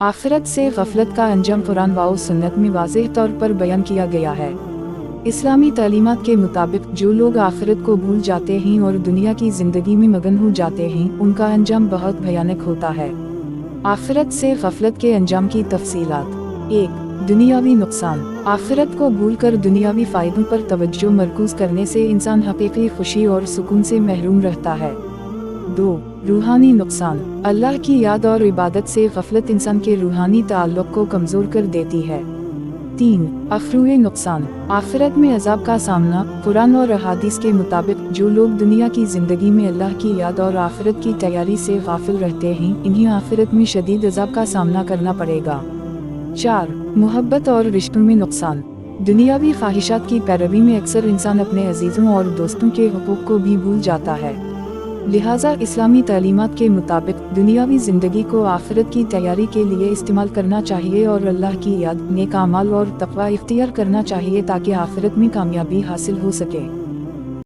आखिरत से गफलत का अंजाम कुरान व सुन्नत में वाज़ेह तौर पर बयान किया गया है। इस्लामी तालीमात के मुताबिक जो लोग आखिरत को भूल जाते हैं और दुनिया की ज़िंदगी में मगन हो जाते हैं उनका अंजाम बहुत भयानक होता है। आखिरत से गफलत के अंजाम की तफसीलात। 1. दुनियावी नुकसान। आखिरत को भूलकर दुनियावी फ़ायदों पर तवज्जो मरकूज़ करने से इंसान हकीकी खुशी और सुकून से महरूम रहता है। 2. रूहानी नुकसान। अल्लाह की याद और इबादत से गफलत इंसान के रूहानी ताल्लुक़ को कमज़ोर कर देती है। 3. अखरूए नुकसान। आखिरत में अज़ाब का सामना। कुरान और अहादीस के मुताबिक जो लोग दुनिया की ज़िंदगी में अल्लाह की याद और आखिरत की तैयारी से गाफिल रहते हैं इन्हें आखिरत में शदीद अज़ाब का सामना करना पड़ेगा। 4. मोहब्बत और रिश्तों में नुकसान। दुनियावी ख्वाहिशात की पैरवी में अक्सर इंसान अपने अजीज़ों और दोस्तों के हुकूक को भी भूल जाता है। लिहाजा इस्लामी तालीमात के मुताबिक दुनियावी ज़िंदगी को आखिरत की तैयारी के लिए इस्तेमाल करना चाहिए और अल्लाह की याद, नेक अमाल और तक़वा इख्तियार करना चाहिए ताकि आखिरत में कामयाबी हासिल हो सके।